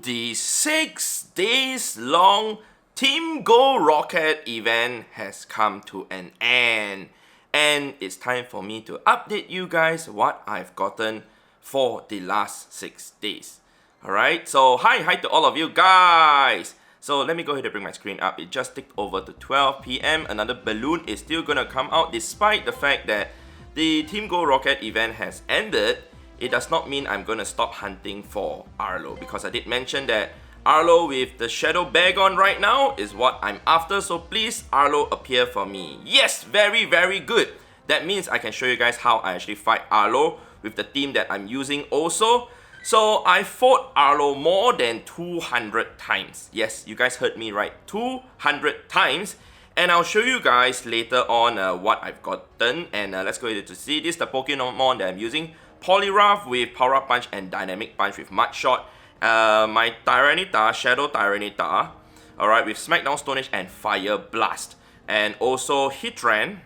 the 6 days long Team Go Rocket event has come to an end. And it's time for me to update you guys what I've gotten for the last 6 days. Alright, so hi to all of you guys. So let me go ahead and bring my screen up. It just ticked over to 12 PM. Another balloon is still gonna come out despite the fact that the Team Go Rocket event has ended. It does not mean I'm gonna stop hunting for Arlo, because I did mention that Arlo with the Shadow Bagon right now is what I'm after, so please Arlo appear for me. Yes, very good. That means I can show you guys how I actually fight Arlo with the team that I'm using also. So I fought Arlo more than 200 times. Yes, you guys heard me right, 200 times. And I'll show you guys later on what I've gotten. And let's go ahead to see. This is the Pokemon that I'm using. Poliwrath with Power Up Punch and Dynamic Punch with Mud Shot. My Tyranitar, Shadow Tyranitar, alright, with Smackdown, Stone Edge and Fire Blast. And also Hitran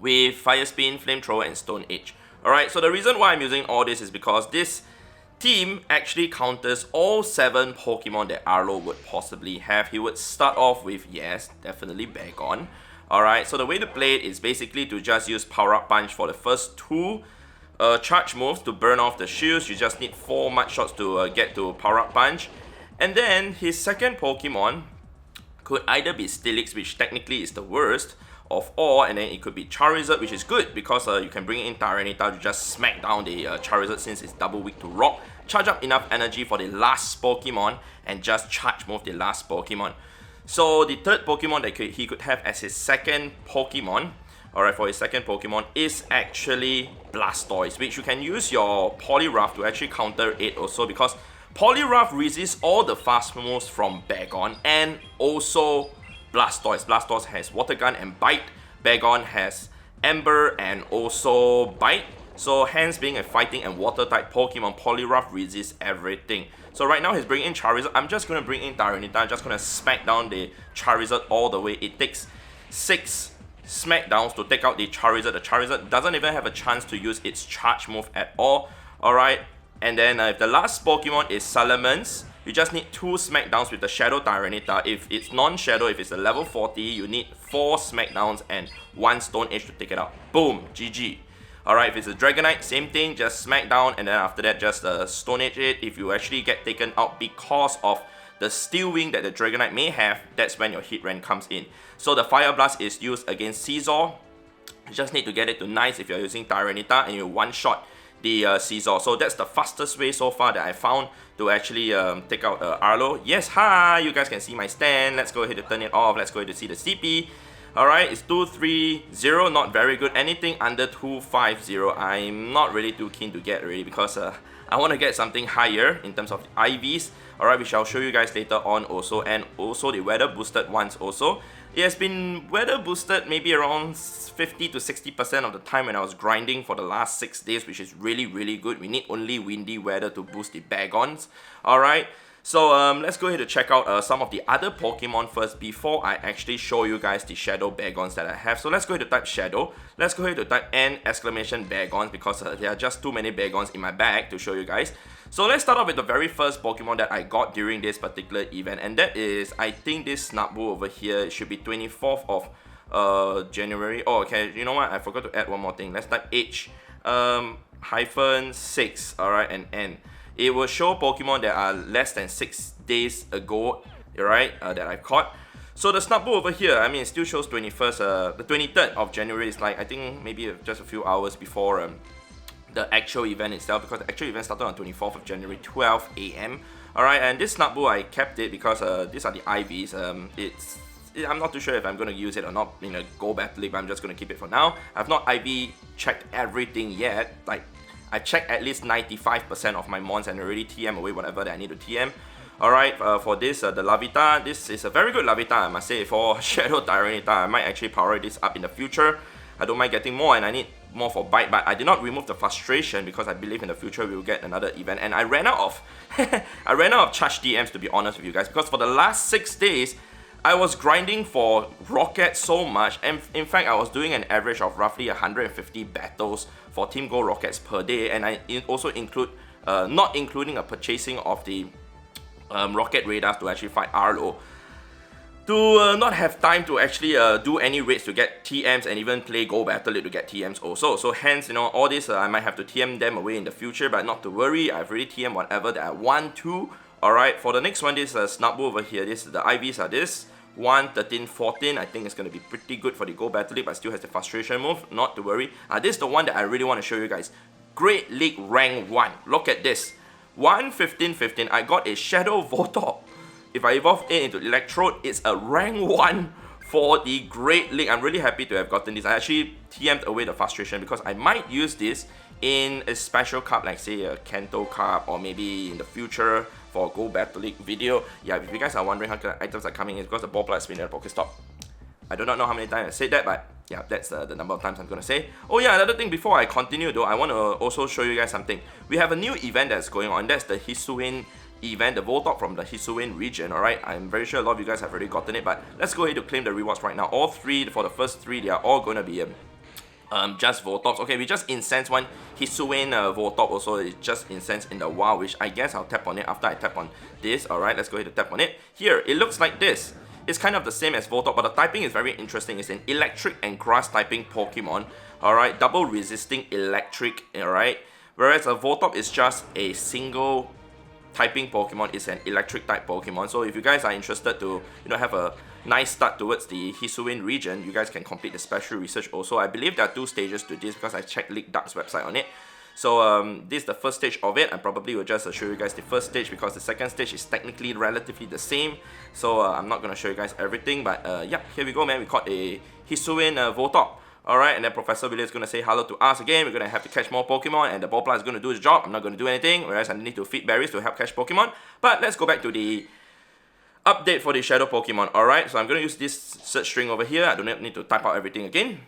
with Fire Spin, Flamethrower and Stone Edge. Alright, so the reason why I'm using all this is because this team actually counters all 7 Pokemon that Arlo would possibly have. He would start off with, yes, definitely Bagon. Alright, so the way to play it is basically to just use Power Up Punch for the first 2 charge moves to burn off the shields. You just need 4 mud shots to get to Power Up Punch. And then his second Pokemon could either be Steelix, which technically is the worst of all, and then it could be Charizard, which is good because you can bring in Tyranitar to just smack down the Charizard since it's double weak to rock, charge up enough energy for the last Pokemon, and just charge move the last Pokemon. So the third Pokemon that he could have as his second Pokemon, alright, for his second Pokemon is actually Blastoise, which you can use your Poliwrath to actually counter it also, because Poliwrath resists all the fast moves from Bagon and also Blastoise. Blastoise has Water Gun and Bite. Bagon has Ember and also Bite. So hence, being a fighting and water type Pokemon, Poliwrath resists everything. So right now he's bringing in Charizard. I'm just going to bring in Tyranitar. I'm just going to smack down the Charizard all the way. It takes 6 smackdowns to take out the Charizard. The Charizard doesn't even have a chance to use its charge move at all. Alright, and then if the last Pokemon is Salamence, you just need 2 smackdowns with the Shadow Tyranitar. If it's non-Shadow, if it's a level 40, you need 4 smackdowns and 1 Stone Edge to take it out. Boom, GG. Alright, if it's a Dragonite, same thing, just smackdown, and then after that just Stone Edge it. If you actually get taken out because of the Steel Wing that the Dragonite may have, that's when your hit rank comes in. So the Fire Blast is used against Scizor. You just need to get it to nice if you're using Tyranitar, and you one-shot the Scizor. So that's the fastest way so far that I found to actually take out Arlo. Yes, hi, you guys can see my stand. Let's go ahead and turn it off. Let's go ahead to see the CP. Alright, it's 230, not very good. Anything under 250, I'm not really too keen to get really, because I want to get something higher in terms of IVs. Alright, which I'll show you guys later on also, and also the weather boosted ones also. It has been weather boosted maybe around 50 to 60% of the time when I was grinding for the last 6 days, which is really good. We need only windy weather to boost the Bagons. Alright, so let's go ahead and check out some of the other Pokemon first before I actually show you guys the Shadow Bagons that I have. So let's go ahead and type Shadow. Let's go ahead and type N!Bagons, because there are just too many Bagons in my bag to show you guys. So let's start off with the very first Pokemon that I got during this particular event, and that is, I think, this Snubbull over here. It should be 24th of January. Oh, okay, you know what? I forgot to add one more thing. Let's type H -6, alright, and N. It will show Pokemon that are less than 6 days ago, right, that I caught. So the Snubbull over here, I mean, it still shows 21st, the 23rd of January is like, I think maybe just a few hours before the actual event itself, because the actual event started on 24th of January, 12 AM. Alright, and this Snubbull, I kept it because these are the IVs. I'm not too sure if I'm going to use it or not in a Go Battle League, but I'm just going to keep it for now. I've not IV checked everything yet. Like, I checked at least 95% of my mons and already TM away whatever that I need to TM. Alright, for this, the Larvitar, this is a very good Larvitar, I must say. For Shadow Tyranitar, I might actually power this up in the future. I don't mind getting more, and I need more for Bite, but I did not remove the Frustration because I believe in the future we will get another event. And I ran out of I ran out of charge DMs, to be honest with you guys, because for the last 6 days I was grinding for Rocket so much, and in fact I was doing an average of roughly 150 battles for Team Go Rockets per day, and I also include not including a purchasing of the rocket radars to actually fight Arlo. To not have time to actually do any raids to get TMs and even play Go Battle League to get TMs also. So hence, you know, all this I might have to TM them away in the future, but not to worry, I've already TM whatever that I want to. Alright, for the next one, this Snubbull over here, the IVs are this. 1, 13, 14, I think it's going to be pretty good for the Go Battle League, but still has the frustration move, not to worry. This is the one that I really want to show you guys. Great League Rank 1, look at this. 1, 15, 15, I got a Shadow Voltorb. If I evolve it into Electrode, it's a rank 1 for the Great League. I'm really happy to have gotten this. I actually TM'd away the frustration because I might use this in a special cup, like say a Kanto Cup, or maybe in the future for Go Battle League video. Yeah, if you guys are wondering how the items are coming, it's because the ball player has been at the Pokestop. I do not know how many times I said that, but yeah, that's the number of times I'm going to say. Oh yeah, another thing before I continue though, I want to also show you guys something. We have a new event that's going on. That's the Hisuian event, the Voltorb from the Hisuian region, alright? I'm very sure a lot of you guys have already gotten it, but let's go ahead to claim the rewards right now. All three, for the first three, they are all going to be just Voltorbs. Okay, we just incense one Hisuian Voltorb also. It's just incense in the wild, which I guess I'll tap on it after I tap on this. Alright, let's go ahead to tap on it. Here, it looks like this. It's kind of the same as Voltorb, but the typing is very interesting. It's an electric and grass typing Pokemon. Alright, double resisting electric, alright? Whereas a Voltorb is just a single typing Pokemon, is an electric type Pokemon. So if you guys are interested to, you know, have a nice start towards the Hisuian region, you guys can complete the special research also. I believe there are 2 stages to this because I checked League Dark's website on it. So this is the first stage of it. I probably will just show you guys the first stage because the second stage is technically relatively the same. So I'm not going to show you guys everything, but yeah, here we go, man. We caught a Hisuian Voltorb. Alright, and then Professor William is going to say hello to us again. We're going to have to catch more Pokemon, and the ball player is going to do his job. I'm not going to do anything, whereas I need to feed berries to help catch Pokemon. But let's go back to the update for the Shadow Pokemon. Alright, so I'm going to use this search string over here. I don't need to type out everything again.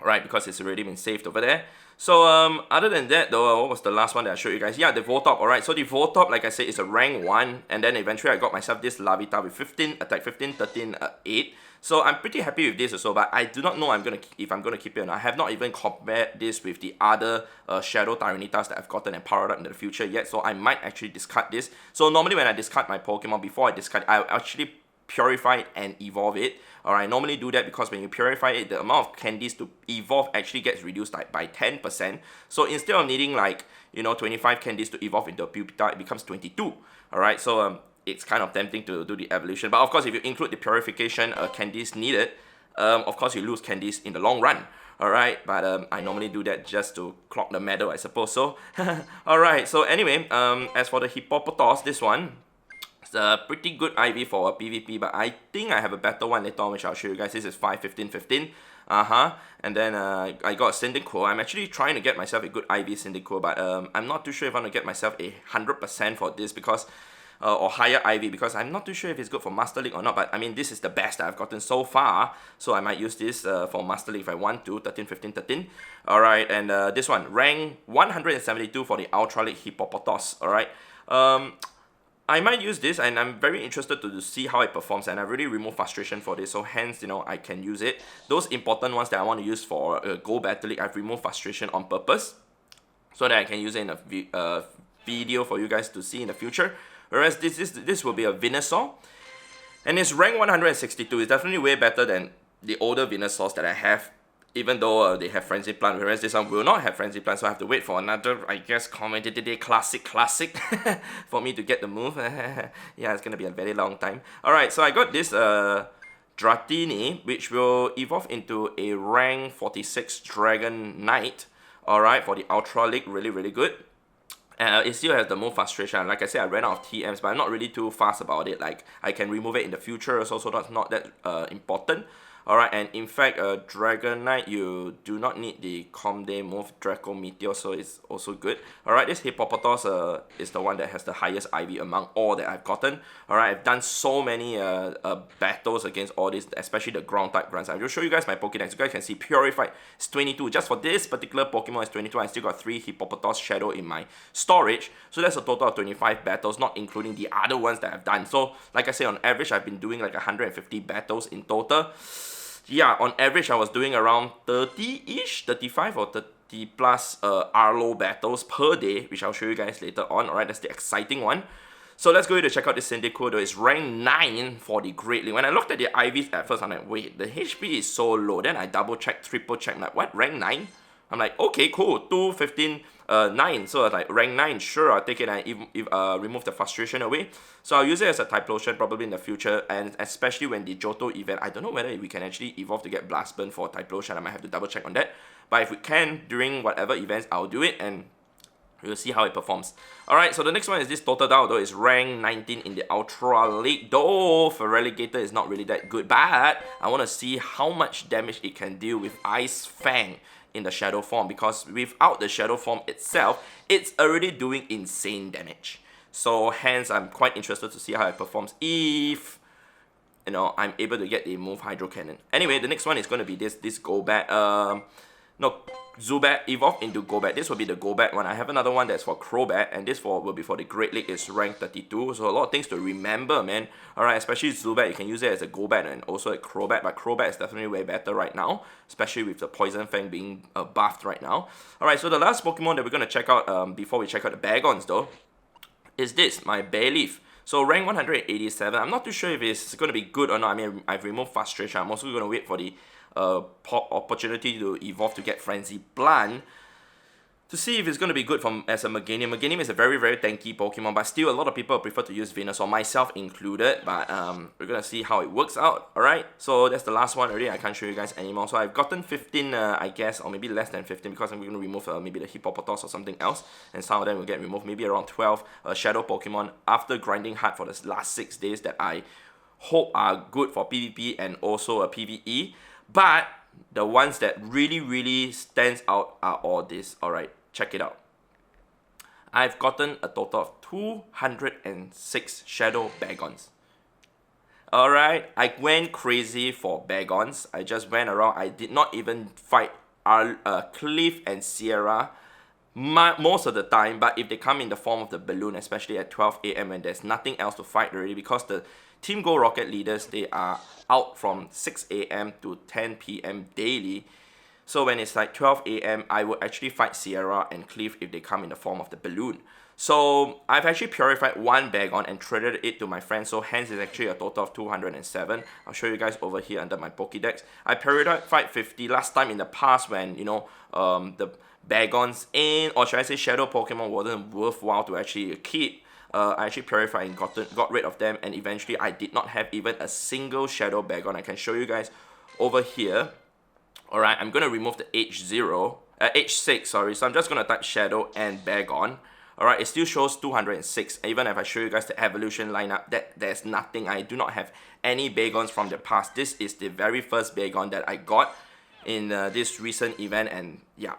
Alright, because it's already been saved over there. So other than that though, what was the last one that I showed you guys? Yeah, the Voltorb. Alright, so the Voltorb, like I said, is a rank 1, and then eventually I got myself this Larvitar with 15 attack, 15, 13, 8. So I'm pretty happy with this also, but I do not know if I'm gonna keep it or not. I have not even compared this with the other Shadow Tyranitas that I've gotten and powered up in the future yet, so I might actually discard this. So normally when I discard my Pokemon, before I discard it, I actually purify it and evolve it. Alright, I normally do that because when you purify it, the amount of candies to evolve actually gets reduced by 10%. So instead of needing like, you know, 25 candies to evolve into a Pupitar, it becomes 22. Alright, so it's kind of tempting to do the evolution. But of course, if you include the purification candies needed, of course you lose candies in the long run. Alright, but I normally do that just to clock the medal, I suppose so. Alright, so anyway, as for the Hippopotas, this one, it's a pretty good IV for a PvP, but I think I have a better one later on, which I'll show you guys. This is 5, 15, 15. And then I got a Cyndaquil. I'm actually trying to get myself a good IV Cyndaquil, but I'm not too sure if I'm going to get myself a 100% for this because or higher IV, because I'm not too sure if it's good for Master League or not, but I mean this is the best that I've gotten so far, so I might use this for Master League if I want to. 13, 15, 13. Alright, and this one, rank 172 for the Ultra League Hippopotas. Alright, I might use this, and I'm very interested to see how it performs, and I really remove frustration for this, so hence, you know, I can use it. Those important ones that I want to use for Go Battle League, I've removed frustration on purpose, so that I can use it in a video for you guys to see in the future. Whereas this will be a Venusaur, and it's rank 162. It's definitely way better than the older Venusaurs that I have, even though they have Frenzy Plant, whereas this one will not have Frenzy Plant, so I have to wait for another, I guess, Commented Day classic for me to get the move. Yeah, it's gonna be a very long time. Alright, so I got this Dratini, which will evolve into a rank 46 Dragon Knight. Alright, for the Ultra League, really good. It still has the move frustration. Like I said, I ran out of TMs, but I'm not really too fast about it. Like, I can remove it in the future, so that's not that important. Alright, and in fact, Dragon Knight, you do not need the Comday move, Draco Meteor, so it's also good. Alright, this Hippopotas is the one that has the highest IV among all that I've gotten. Alright, I've done so many battles against all these, especially the ground type grunts. I'll just show you guys my Pokédex. You guys can see Purified is 22. Just for this particular Pokemon is 22. I still got 3 Hippopotas Shadow in my storage. So that's a total of 25 battles, not including the other ones that I've done. So, like I say, on average, I've been doing like 150 battles in total. Yeah, on average, I was doing around 30-ish, 35 or 30 plus Arlo battles per day, which I'll show you guys later on. Alright, that's the exciting one. So let's go ahead to check out this Cyndaquil though. It's rank 9 for the Great League. When I looked at the IVs at first, I'm like, wait, the HP is so low. Then I double check, triple check, like, what, rank 9? I'm like, okay, cool, 2, 15, 9. So I was like, rank 9, sure, I'll take it and remove the frustration away. So I'll use it as a type lotion probably in the future, and especially when the Johto event, I don't know whether we can actually evolve to get Blast Burn for type lotion. I might have to double check on that. But if we can, during whatever events, I'll do it, and we'll see how it performs. Alright, so the next one is this Totodile, though. It's rank 19 in the Ultra League. Though, for Relegator, it's not really that good. But I want to see how much damage it can deal with Ice Fang in the Shadow form. Because without the Shadow form itself, it's already doing insane damage. So, hence, I'm quite interested to see how it performs if, you know, I'm able to get the move Hydro Cannon. Anyway, the next one is going to be this Golbat. No, Zubat evolve into Golbat. This will be the Golbat one. I have another one that's for Crobat, and this will be for the Great League. It's rank 32, so a lot of things to remember, man. Alright, especially Zubat, you can use it as a Golbat and also a Crobat, but Crobat is definitely way better right now, especially with the Poison Fang being buffed right now. Alright, so the last Pokemon that we're going to check out before we check out the Bagons though, is this, my Bayleaf. So rank 187, I'm not too sure if it's going to be good or not. I mean, I've removed Frustration. I'm also going to wait for the opportunity to evolve to get Frenzy Plant to see if it's going to be good as a Meganium. Meganium is a very, very tanky Pokemon, but still a lot of people prefer to use Venusaur, myself included, but we're going to see how it works out. Alright, so that's the last one already. I can't show you guys anymore. So I've gotten 15, I guess, or maybe less than 15, because I'm going to remove maybe the Hippopotas or something else, and some of them will get removed, maybe around 12 Shadow Pokemon after grinding hard for the last 6 days that I hope are good for PvP and also a PvE. But the ones that really, really stands out are all this. Alright, check it out. I've gotten a total of 206 Shadow Bagons. Alright, I went crazy for Bagons. I just went around. I did not even fight Cliff and Sierra most of the time. But if they come in the form of the balloon, especially at 12 AM when there's nothing else to fight already, because the Team Go Rocket leaders, they are out from 6 AM to 10 PM daily. So when it's like 12 AM, I will actually fight Sierra and Cliff if they come in the form of the balloon. So I've actually purified one Bagon and traded it to my friend. So hence it's actually a total of 207. I'll show you guys over here under my Pokédex. I purified 50 last time in the past when, you know, the Bagons or should I say Shadow Pokemon wasn't worthwhile to actually keep. I actually purified and got rid of them, and eventually I did not have even a single Shadow Bagon. I can show you guys over here. Alright, I'm going to remove the H6, sorry. So I'm just going to type Shadow and Bagon. Alright, it still shows 206. Even if I show you guys the evolution lineup, there's nothing. I do not have any Bagons from the past. This is the very first Bagon that I got in this recent event, and yeah.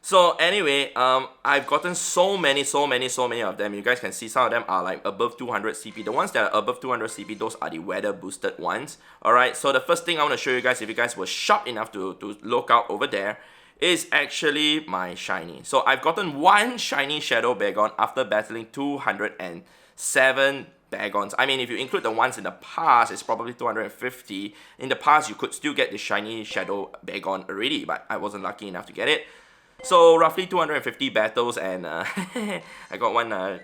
So anyway, I've gotten so many of them. You guys can see some of them are like above 200 CP. The ones that are above 200 CP, those are the weather boosted ones. Alright, so the first thing I want to show you guys, if you guys were sharp enough to look out over there, is actually my shiny. So I've gotten one shiny Shadow Bagon after battling 207 Bagons. I mean, if you include the ones in the past, it's probably 250. In the past, you could still get the shiny Shadow Bagon already, but I wasn't lucky enough to get it. So roughly 250 battles, and I got one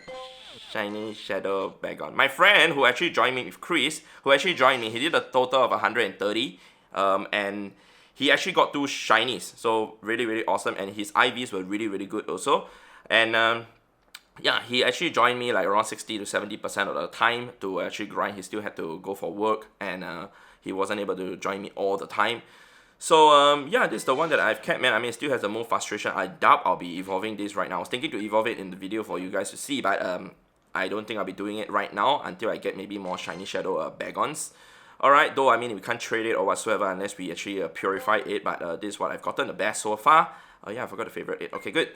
shiny Shadow Bagon. My friend who actually joined me with Chris, he did a total of 130, and he actually got 2 shinies. So really, really awesome, and his IVs were really, really good also. And yeah, he actually joined me like around 60 to 70% of the time to actually grind. He still had to go for work, and he wasn't able to join me all the time. So yeah, this is the one that I've kept, man. I mean, it still has the move Frustration. I doubt I'll be evolving this right now. I was thinking to evolve it in the video for you guys to see, but I don't think I'll be doing it right now until I get maybe more shiny Shadow Bagons. Alright, though, I mean, we can't trade it or whatsoever unless we actually purify it, but this is what I've gotten the best so far. Oh yeah, I forgot to favorite it. Okay, good.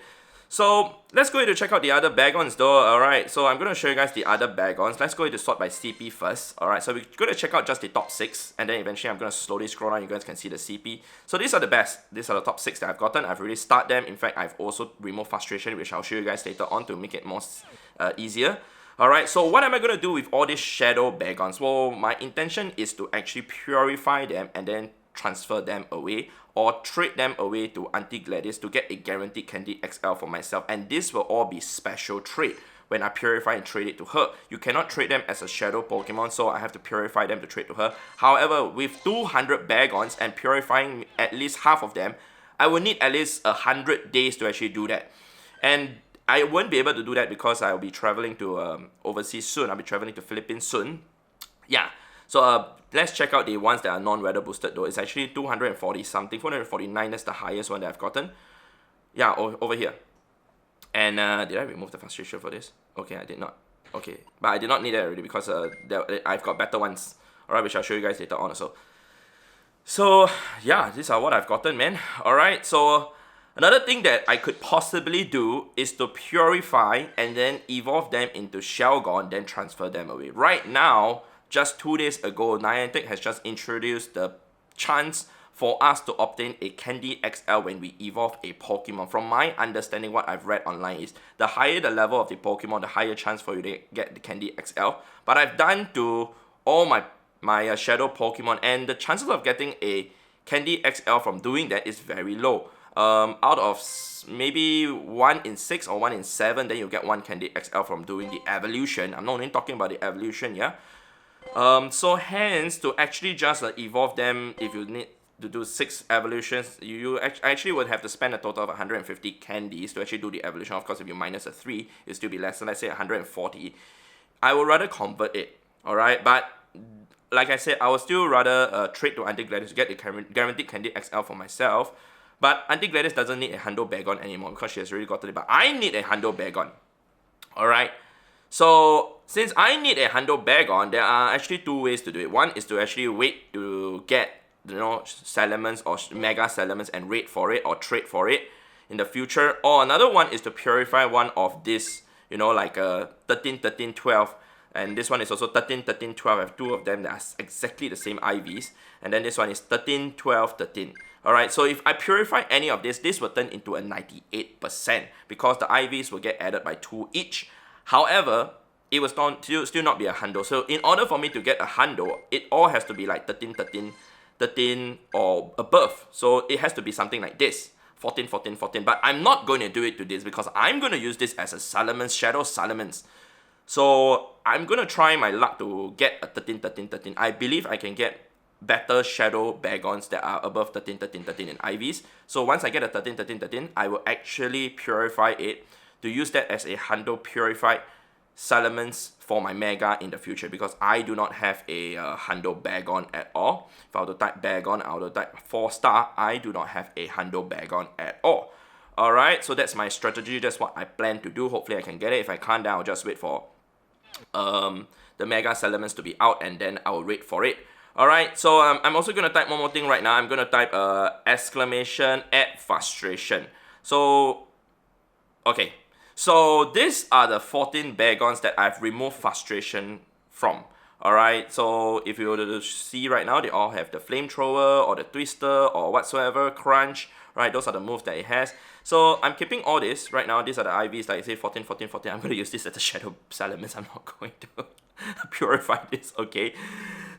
So let's go ahead to check out the other Bagons though. Alright, so I'm going to show you guys the other Bagons. Let's go ahead to sort by CP first. Alright, so we're going to check out just the top 6, and then eventually I'm going to slowly scroll down. You guys can see the CP. So these are the best. These are the top 6 that I've gotten. I've already started them. In fact, I've also removed Frustration, which I'll show you guys later on to make it more easier. Alright, so what am I going to do with all these Shadow Bagons? Well, my intention is to actually purify them and then transfer them away, or trade them away to Auntie Gladys to get a guaranteed Candy XL for myself, and this will all be special trade. when I purify and trade it to her. You cannot trade them as a shadow Pokemon, so I have to purify them to trade to her. However, with 200 Bagons and purifying at least half of them, I will need at least 100 days to actually do that. And I won't be able to do that because I'll be traveling to overseas soon. I'll be traveling to Philippines soon. Yeah, so let's check out the ones that are non-weather boosted though. It's actually 240 something, 449, that's the highest one that I've gotten. Yeah, over here. And did I remove the frustration for this? Okay, I did not. Okay, but I did not need that already because I've got better ones. Alright, which I'll show you guys later on also. So yeah, these are what I've gotten, man. Alright, so another thing that I could possibly do is to purify and then evolve them into Shelgon, then transfer them away. Right now, just 2 days ago, Niantic has just introduced the chance for us to obtain a Candy XL when we evolve a Pokemon. From my understanding, what I've read online is the higher the level of the Pokemon, the higher chance for you to get the Candy XL. But I've done to all my Shadow Pokemon, and the chances of getting a Candy XL from doing that is very low. Out of maybe 1 in 6 or 1 in 7, then you get 1 Candy XL from doing the evolution. I'm not only talking about the evolution, yeah. So hence, to actually just evolve them, if you need to do 6 evolutions, you actually would have to spend a total of 150 candies to actually do the evolution. Of course, if you minus a 3, it'll still be less than, let's say, 140. I would rather convert it, alright? But like I said, I would still rather trade to Auntie Gladys to get the guaranteed Candy XL for myself. But Auntie Gladys doesn't need a Hundo Bagon anymore because she has already gotten it. But I need a Hundo Bagon. Alright? So, since I need a Hundo Bagon, there are actually 2 ways to do it. One is to actually wait to get, you know, Salamence or Mega Salamence and wait for it or trade for it in the future. Or another one is to purify one of this, you know, like 13, 13, 12. And this one is also 13, 13, 12. I have 2 of them that are exactly the same IVs. And then this one is 13, 12, 13. Alright, so if I purify any of this will turn into a 98% because the IVs will get added by 2 each. However, it will still not be a Hundo. So in order for me to get a Hundo, it all has to be like 13, 13, 13 or above. So it has to be something like this. 14, 14, 14. But I'm not going to do it to this because I'm going to use this as a Salamence, Shadow Salamence. So I'm going to try my luck to get a 13, 13, 13. I believe I can get better Shadow Bagons that are above 13, 13, 13 in IVs. So once I get a 13, 13, 13, I will actually purify it to use that as a Hundo Purified Salamence for my Mega in the future because I do not have a Hundo Bagon at all. If I were to type Bagon, I would type 4-star. I do not have a Hundo Bagon at all. Alright, so that's my strategy. That's what I plan to do. Hopefully I can get it. If I can't, then I'll just wait for the Mega Salamence to be out and then I will wait for it. Alright, so I'm also going to type one more thing right now. I'm going to type exclamation add frustration. So, okay. So these are the 14 Bagons that I've removed frustration from. Alright, so if you were to see right now, they all have the flamethrower or the twister or whatsoever, crunch, right? Those are the moves that it has. So I'm keeping all this right now. These are the IVs, like I say 14, 14, 14. I'm going to use this as a Shadow Salamence. I'm not going to purify this, okay?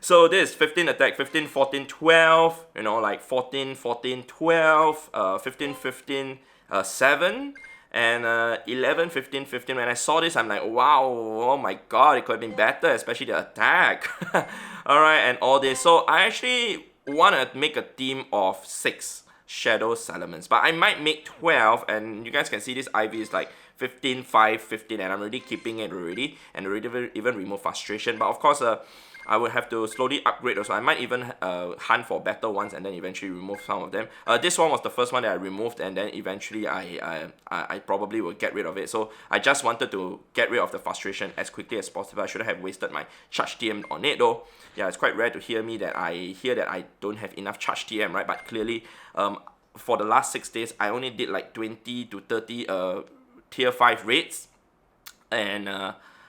So this 15 attack, 15, 14, 12, you know, like 14, 14, 12, 15, 15, 7. And 11, 15, 15, when I saw this, I'm like, wow, oh my god, it could have been better, especially the attack. Alright, and all this. So I actually want to make a team of 6 Shadow Salamence. But I might make 12, and you guys can see this IV is like 15, 5, 15, and I'm already keeping it already. And already even remove frustration. But of course, I would have to slowly upgrade also. I might even hunt for better ones and then eventually remove some of them. This one was the first one that I removed, and then eventually I probably will get rid of it. So I just wanted to get rid of the frustration as quickly as possible. I shouldn't have wasted my charge TM on it though. Yeah, it's quite rare to hear that I don't have enough charge TM, right? But clearly, for the last 6 days, I only did like 20 to 30 tier 5 raids. And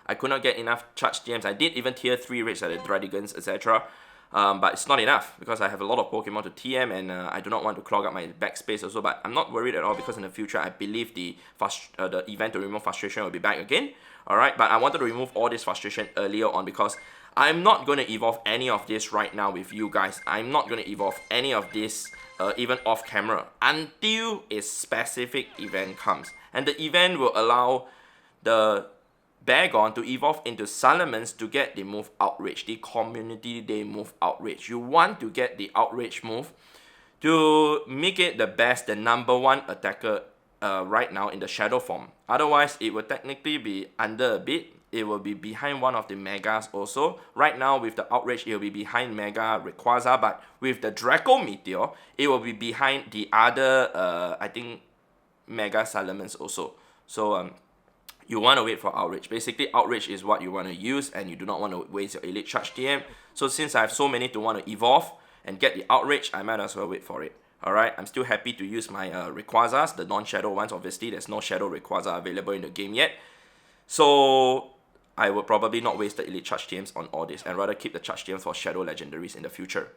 I could not get enough charge TMs. I did even tier 3 raids at the Dradigans, etc. But it's not enough because I have a lot of Pokemon to TM and I do not want to clog up my backspace also. But I'm not worried at all because in the future I believe the event to remove frustration will be back again. Alright, but I wanted to remove all this frustration earlier on because I'm not going to evolve any of this right now with you guys. I'm not going to evolve any of this even off camera until a specific event comes. And the event will allow the Bagon to evolve into Salamence to get the move Outrage, the community day move Outrage. You want to get the Outrage move to make it the best, the number one attacker right now in the Shadow form. Otherwise, it will technically be under a bit. It will be behind one of the Megas also. Right now, with the Outrage, it will be behind Mega Rayquaza, but with the Draco Meteor, it will be behind the other, I think, Mega Salamence also. So, you want to wait for Outrage. Basically, Outrage is what you want to use, and you do not want to waste your Elite Charge TM. So, since I have so many to want to evolve and get the Outrage, I might as well wait for it. Alright, I'm still happy to use my Rayquazas, the non-Shadow ones. Obviously, there's no Shadow Rayquaza available in the game yet. So, I would probably not waste the Elite Charge TMs on all this and rather keep the Charge TMs for Shadow Legendaries in the future.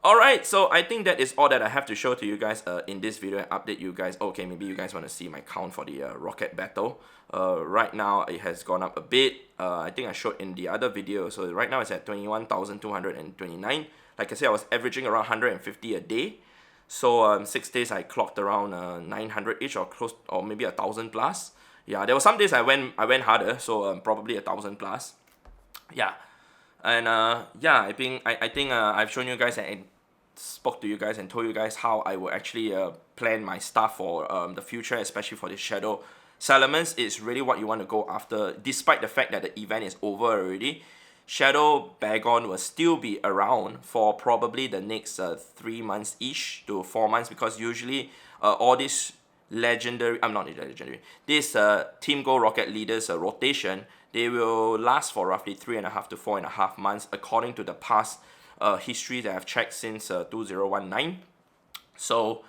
Alright, so I think that is all that I have to show to you guys in this video and update you guys. Okay, maybe you guys want to see my count for the Rocket Battle. Right now, it has gone up a bit. I think I showed in the other video. So right now, it's at 21,229. Like I said, I was averaging around 150 a day. So 6 days, I clocked around 900-ish or close, or maybe 1,000 plus. Yeah, there were some days I went harder, so probably 1,000 plus. Yeah, and yeah, I think I've shown you guys and spoke to you guys and told you guys how I will actually plan my stuff for the future, especially for the Shadow Salamence. It's really what you want to go after, despite the fact that the event is over already. Shadow Bagon will still be around for probably the next 3 months-ish to 4 months, because usually all these legendary, not legendary, this Team Go Rocket Leaders rotation, they will last for roughly 3.5 to 4.5 months according to the past history that I've checked since 2019. So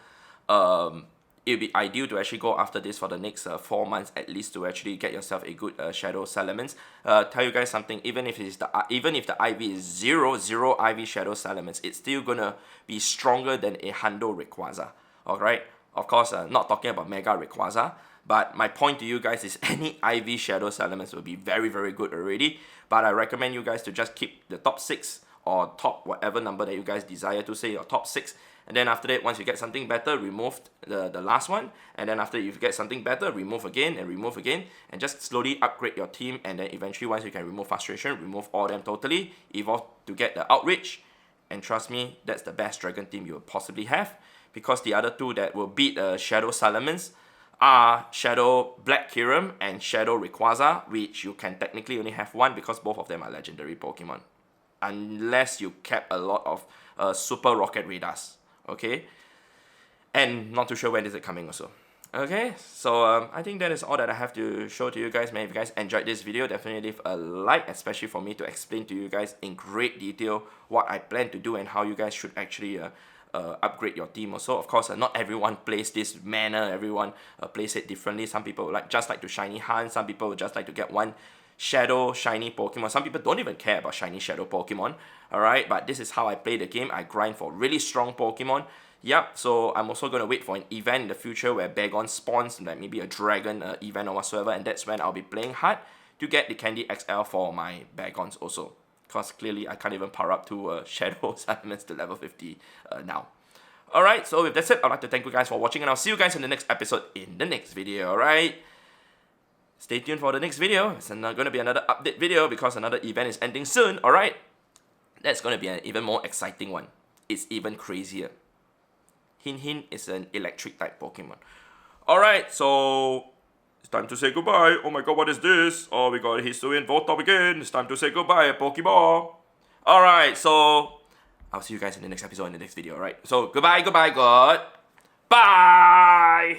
it'll be ideal to actually go after this for the next 4 months at least to actually get yourself a good Shadow Salamence. Tell you guys something, even if if the IV is 0 IV Shadow Salamence, it's still gonna be stronger than a Hundo Rayquaza. Alright? Of course, not talking about Mega Rayquaza, but my point to you guys is any IV Shadow Salamence will be very, very good already. But I recommend you guys to just keep the top 6 or top whatever number that you guys desire to say, your top 6. And then after that, once you get something better, remove the last one. And then after you get something better, remove again, and just slowly upgrade your team. And then eventually, once you can remove Frustration, remove all them totally, evolve to get the Outrage. And trust me, that's the best Dragon team you will possibly have. Because the other two that will beat Shadow Salamence are Shadow Black Kyurem and Shadow Rayquaza, which you can technically only have one because both of them are legendary Pokemon. Unless you cap a lot of Super Rocket Radars. Okay, and not too sure when is it coming also. Okay, so I think that is all that I have to show to you guys. Man, if you guys enjoyed this video, definitely leave a like, especially for me to explain to you guys in great detail what I plan to do and how you guys should actually upgrade your team also. Of course, not everyone plays this manner. Everyone plays it differently. Some people just like to shiny hunt. Some people just like to get one Shadow shiny Pokemon. Some people don't even care about shiny Shadow Pokemon. Alright, but this is how I play the game. I grind for really strong Pokemon. Yep, so I'm also going to wait for an event in the future where Bagon spawns, like maybe a Dragon event or whatsoever, and that's when I'll be playing hard to get the Candy XL for my Bagons also. Because clearly I can't even power up to Shadow Salamence to level 50 now. Alright, so if that's it, I'd like to thank you guys for watching, and I'll see you guys in the next episode in the next video, alright? Stay tuned for the next video. It's going to be another update video because another event is ending soon, alright? That's going to be an even more exciting one. It's even crazier. Hin is an electric type Pokemon. Alright, so it's time to say goodbye. Oh my god, what is this? Oh, we got Hisuian Voltorb again. It's time to say goodbye, Pokeball. Alright, so I'll see you guys in the next episode in the next video, alright? So goodbye, God. Bye!